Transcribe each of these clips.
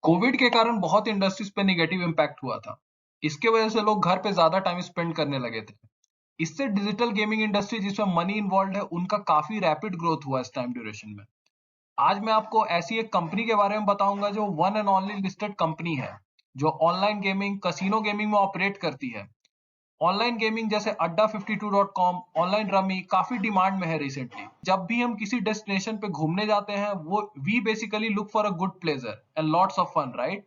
Covid के कारण बहुत इंडस्ट्रीज पे नेगेटिव इम्पैक्ट हुआ था। इसके वजह से लोग घर पे ज्यादा टाइम स्पेंड करने लगे थे। इससे डिजिटल गेमिंग इंडस्ट्री जिसमें मनी इन्वॉल्व है उनका काफी रैपिड ग्रोथ हुआ इस टाइम ड्यूरेशन में। आज मैं आपको ऐसी एक कंपनी के बारे में बताऊंगा जो one and only listed company है, जो ऑनलाइन गेमिंग कसिनो गेमिंग में ऑपरेट करती है। ऑनलाइन गेमिंग जैसे अड्डा52.com, ऑनलाइन रमी काफी डिमांड में है रिसेंटली। जब भी हम किसी डेस्टिनेशन पे घूमने जाते हैं वो we basically look for a good pleasure and lots of fun, right?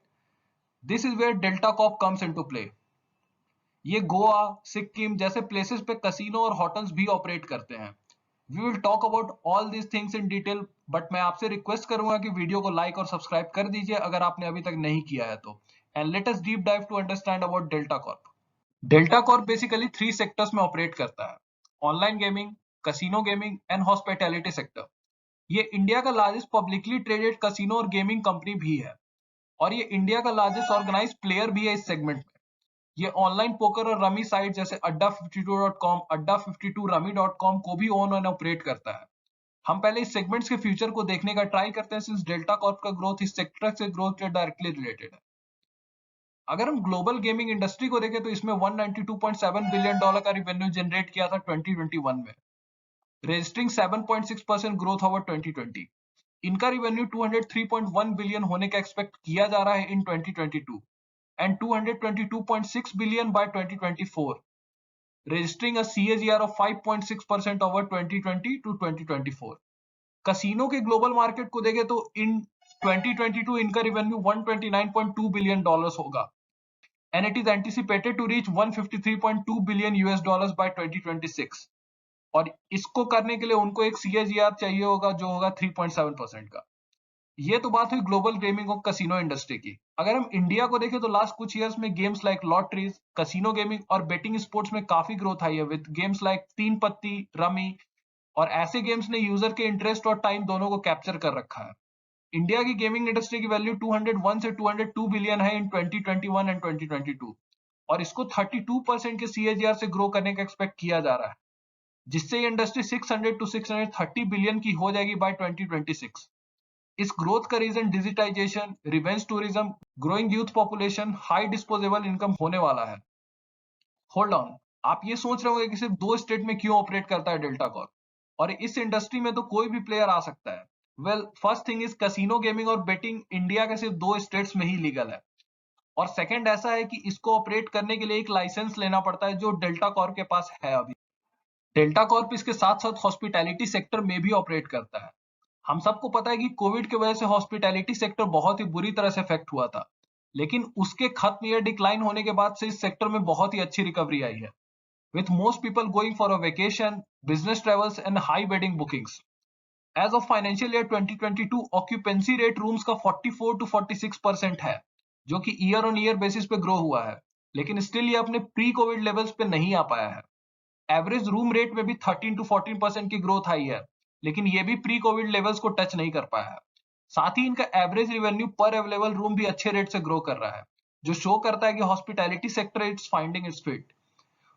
This is where Delta Corp comes into play. ये गोवा, सिक्किम जैसे प्लेसेस पे कसिनो और होटल्स भी ऑपरेट करते हैं। We will talk about all these things in detail, but मैं आपसे request करूंगा कि वीडियो को लाइक और सब्सक्राइब कर दीजिए अगर आपने अभी तक नहीं किया है तो। And let us deep dive to understand about Delta Corp. Delta Corp basically 3 sectors में ऑपरेट करता है: online gaming, casino gaming and hospitality sector. ये इंडिया का लार्जेस्ट पब्लिकली ट्रेडेड कसिनो और गेमिंग कंपनी भी है, और ये इंडिया का लार्जेस्ट ऑर्गेनाइज्ड प्लेयर भी है इस सेगमेंट में। ये ऑनलाइन पोकर और रमी साइट जैसे अड्डा52.com, अड्डा52rummy.com को भी ओन एंड ऑपरेट करता है। हम पहले इस सेगमेंट्स के फ्यूचर को देखने का ट्राई करते हैं, सिंस डेल्टा कॉर्प का ग्रोथ इस सेक्टर से ग्रोथ से डायरेक्टली रिलेटेड है। अगर हम ग्लोबल गेमिंग इंडस्ट्री को देखें तो इसमें $192.7 बिलियन का रिवेन्यू जनरेट किया था 2021 में, रजिस्टरिंग 7.6% ग्रोथ ओवर 2020। इनका रिवेन्यू 203.1 बिलियन होने का एक्सपेक्ट किया जा रहा है इन 2022 and 222.6 billion by 2024, registering a CAGR of 5.6% over 2020 to 2024। Casino के ग्लोबल मार्केट को देखें तो इन 2022 इनका रिवेन्यू $129.2 बिलियन होगा, and it is anticipated to reach $153.2 billion by 2026। और इसको करने के लिए उनको एक CAGR चाहिए होगा जो होगा 3.7% का। ये तो बात हुई ग्लोबल गेमिंग और कसिनो इंडस्ट्री की। अगर हम इंडिया को देखें तो लास्ट कुछ इयर्स में games like lotteries, casino gaming और बेटिंग स्पोर्ट्स में काफी ग्रोथ आई है, विद गेम्स लाइक तीन पत्ती, रमी और ऐसे गेम्स ने यूजर के इंटरेस्ट और टाइम दोनों को कैप्चर कर रखा है। इंडिया की गेमिंग इंडस्ट्री की वैल्यू 201 से 202 बिलियन है इन 2021 एंड 2022, और इसको 32% के CAGR से ग्रो करने का एक्सपेक्ट किया जा रहा है, जिससे ये इंडस्ट्री 600 टू 630 बिलियन की हो जाएगी बाय 2026। इस ग्रोथ का reason digitisation, revenge tourism, growing youth population, high disposable income होने वाला है। होल्ड ऑन, आप ये सोच रहे होंगे कि सिर्फ 2 स्टेट में क्यों ऑपरेट करता है डेल्टा कॉर्प, और इस इंडस्ट्री में तो कोई भी प्लेयर आ सकता है। Well, first thing is casino gaming और बेटिंग इंडिया के सिर्फ 2 स्टेट्स में ही लीगल है, और सेकंड ऐसा है कि इसको ऑपरेट करने के लिए एक लाइसेंस लेना पड़ता है जो डेल्टा कॉर्प के पास है अभी। डेल्टा कॉर्प इसके साथ साथ हॉस्पिटैलिटी सेक्टर में भी ऑपरेट करता है। हम सबको पता है कि कोविड की वजह से हॉस्पिटैलिटी सेक्टर बहुत ही बुरी तरह से इफेक्ट हुआ था, लेकिन उसके खत्म या डिक्लाइन होने के बाद से इस सेक्टर में बहुत ही अच्छी रिकवरी आई है, with most people going for a vacation, business travels and high wedding bookings. As of financial year 2022, occupancy rate rooms का 44 to 46% है, जो कि ईयर ऑन ईयर बेसिस पे ग्रो हुआ है, लेकिन स्टिल ये अपने प्री कोविड लेवल्स पे नहीं आ पाया है। एवरेज रूम रेट में भी 13 टू 14% की ग्रोथ आई है, लेकिन ये भी प्री कोविड लेवल्स को टच नहीं कर पाया है। साथ ही इनका एवरेज रिवेन्यू पर अवेलेबल रूम भी अच्छे रेट से ग्रो कर रहा है, जो शो करता है कि hospitality sector it's finding it's fit.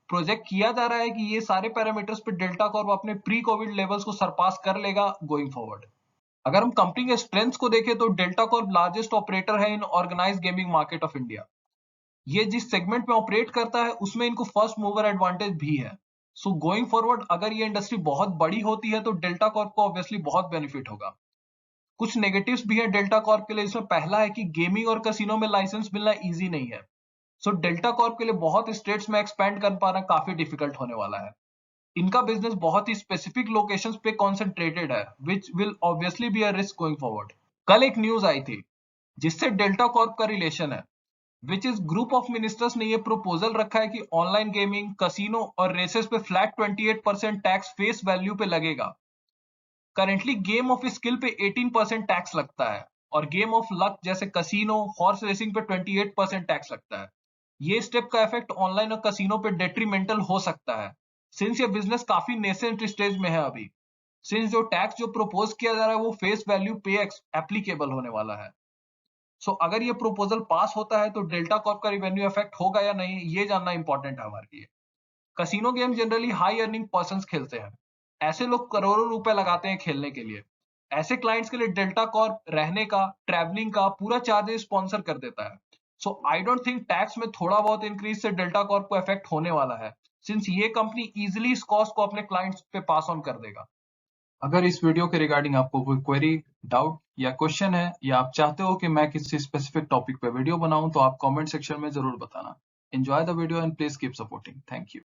Project किया जा रहा है कि ये सारे पैरामीटर्स पे डेल्टा कॉर्प अपने प्री कोविड लेवल्स को सरपास कर लेगा गोइंग फॉरवर्ड। अगर हम कंपनी के स्ट्रेंथ्स को देखें तो डेल्टा कॉर्प लार्जेस्ट ऑपरेटर है in organised gaming market of India. ये जिस सेगमेंट में ऑपरेट करता है उसमें इनको फर्स्ट मूवर एडवांटेज भी है। सो गोइंग फॉरवर्ड अगर ये इंडस्ट्री बहुत बड़ी होती है तो डेल्टा कॉर्प को ऑब्वियसली बहुत बेनिफिट होगा। कुछ नेगेटिव्स भी है डेल्टा कॉर्प के लिए, इसमें पहला है कि गेमिंग और कैसीनो में लाइसेंस मिलना इजी नहीं है। सो डेल्टा कॉर्प के लिए बहुत स्टेट्स में एक्सपैंड कर पाना काफी डिफिकल्ट होने वाला है। इनका बिजनेस बहुत ही स्पेसिफिक लोकेशंस पे कॉन्सेंट्रेटेड है, which will obviously be a risk going forward. कल एक न्यूज आई थी जिससे डेल्टा कॉर्प का रिलेशन है, which is group of ministers ने ये प्रपोजल रखा है कि ऑनलाइन गेमिंग, कसिनो और रेसेस पे फ्लैट 28% टैक्स फेस वैल्यू पे लगेगा। करेंटली गेम ऑफ स्किल पे 18% टैक्स लगता है, और गेम ऑफ लक जैसे कसिनो, हॉर्स रेसिंग पे 28% टैक्स लगता है। ये स्टेप का इफेक्ट ऑनलाइन और कसिनो पे डेट्रीमेंटल हो सकता है, सिंस ये बिजनेस काफी नेसेंट स्टेज में है अभी। सिंस जो टैक्स जो प्रपोज किया जा रहा है वो फेस वैल्यू पे एप्लीकेबल होने वाला है। अगर ये प्रपोजल पास होता है तो डेल्टा कॉर्प का रिवेन्यू इफेक्ट होगा या नहीं, ये जानना इंपॉर्टेंट है हमारे लिए। Casino game generally high earning person खेलते हैं। ऐसे लोग करोड़ों रुपए लगाते हैं खेलने के लिए, ऐसे क्लाइंट्स के लिए डेल्टा कॉर्प रहने का, ट्रैवलिंग का पूरा चार्जेस स्पॉन्सर कर देता है। सो आई डोंट थिंक टैक्स में थोड़ा बहुत इंक्रीज से डेल्टा कॉर्प को इफेक्ट होने वाला है, सिंस ये कंपनी इजिली इस कॉस्ट को अपने क्लाइंट्स पे पास ऑन कर देगा। अगर इस वीडियो के रिगार्डिंग आपको कोई क्वेरी, डाउट या क्वेश्चन है, या आप चाहते हो कि मैं किसी स्पेसिफिक टॉपिक पे वीडियो बनाऊं, तो आप कमेंट सेक्शन में जरूर बताना। Enjoy the video and please keep supporting. Thank you.